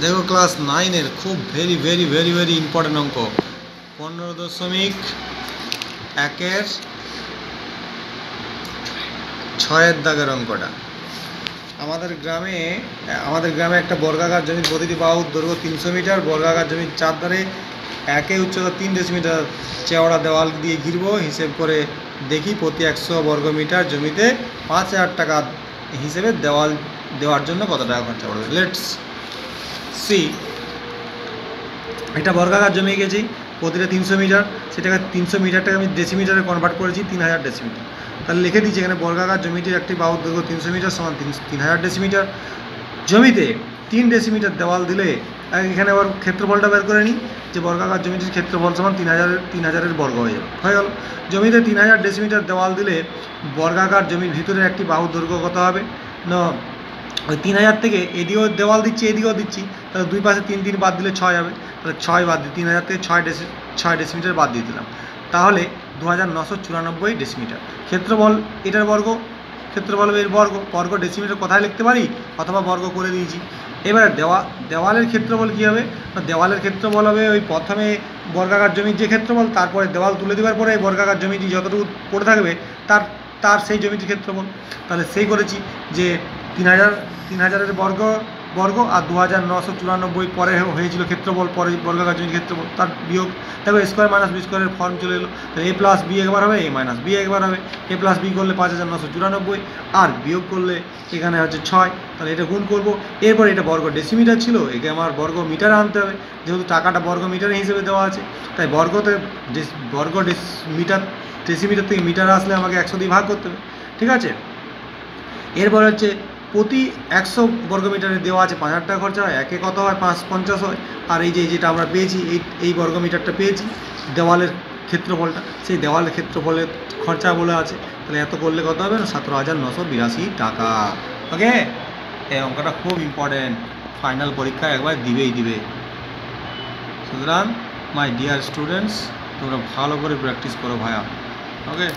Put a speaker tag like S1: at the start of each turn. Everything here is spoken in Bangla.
S1: देखो क्लास 9 खूब भेरी भेरी भेरी भेरी इम्पोर्टेंट अंक 15.1/6 दागेर अंकटा ग्रामे एक बर्गाकार जमी प्रतिटी बाहुर दैर्घ्य 300 मीटार बर्गाकार जमी चार धारे एक उच्चता 3 डेसिमिटार चौड़ा देवाल दिए घिरब हिसेब करे देखी प्रति 100 वर्ग मीटार जमीते 5,000 टाका हिसेबे देवाल देवार जन्य कत टाका खर्चा पड़े। लेट्स सी एक बर्गाकार जमी गेছি প্রতিটা 300 मीटार সেটাকে 300 मीटारটাকে আমি ডেসিমিটারে কনভার্ট করেছি 3000 ডেসিমিটার। তাহলে লিখে দিচ্ছি এখানে বর্গাকার জমিটির একটি বাহুর দৈর্ঘ্য 300 মিটার সমান 3000 ডেসিমিটার। জমিতে 3 ডেসিমিটার দেওয়াল দিলে এখানে আবার ক্ষেত্রফলটা বের করে নিই যে বর্গাকার জমিটির ক্ষেত্রফল সমান 3000 বর্গ হয়ে গেল। জমিতে 3000 ডেসিমিটার দেওয়াল দিলে বর্গাকার জমির ভিতরে একটি বাহুর দৈর্ঘ্য কত হবে না ওই 3000 থেকে এদিকেও দেওয়াল দিচ্ছি এদিকেও দিচ্ছি তাহলে দুই পাশে 3 3 বাদ দিলে 6 হবে তাহলে 6 বাদ দিয়ে 3000 থেকে 6 ডেসিমিটার বাদ দিয়ে দিলাম তাহলে 2994 ডেসিমিটার। ক্ষেত্রফল এটার বর্গ ক্ষেত্রফল এর বর্গ বর্গ ডেসিমিটার কোথায় লিখতে পারি অথবা বর্গ করে দিয়েছি। এবারে দেওয়ালের ক্ষেত্রফল কী হবে না দেওয়ালের ক্ষেত্রফল হবে ওই প্রথমে বর্গাকার জমির যে ক্ষেত্রফল তারপরে দেওয়াল তুলে দেওয়ার পরে বর্গাকার জমিটি যতটুকু পড়ে থাকবে তার সেই জমিটির ক্ষেত্রফল। তাহলে সেই করেছি যে 3000 বর্গ আর 2994 পরে হয়েছিল ক্ষেত্রফল পরে বর্গাকার জমির ক্ষেত্রফল তার বিয়োগ দেখো স্কোয়ার মাইনাস বি স্কোয়ারের ফর্ম চলে এলো তাহলে এ প্লাস বি একবার হবে এ মাইনাস বি একবার হবে এ প্লাস বি করলে 5994 আর বিয়োগ করলে এখানে হচ্ছে 6 তাহলে এটা গুণ করব। এরপর এটা বর্গ ডেসিমিটার ছিল একে আমার বর্গ মিটারে আনতে হবে যেহেতু টাকাটা বর্গ মিটারে হিসেবে দেওয়া আছে তাই বর্গতে বর্গ মিটার ডেসিমিটার থেকে মিটার আসলে আমাকে 100 দিয়ে ভাগ করতে হবে ঠিক আছে। এরপর হচ্ছে প্রতি 100 বর্গমিটারে দেওয়া আছে 5,000 টাকা খরচা হয় একে কত হয় 550 হয় আর এই যেটা আমরা পেয়েছি এই বর্গমিটারটা পেয়েছি দেওয়ালের ক্ষেত্রফলটা সেই দেওয়ালের ক্ষেত্রফলের খরচা বলে আছে তাহলে এত করলে কত হবে 17,982 টাকা। ওকে এই অঙ্কটা খুব ইম্পর্টেন্ট ফাইনাল পরীক্ষায় একবার দিবে। সুতরাং মাই ডিয়ার স্টুডেন্টস তোমরা ভালো করে প্র্যাকটিস করো ভাইয়া। ওকে।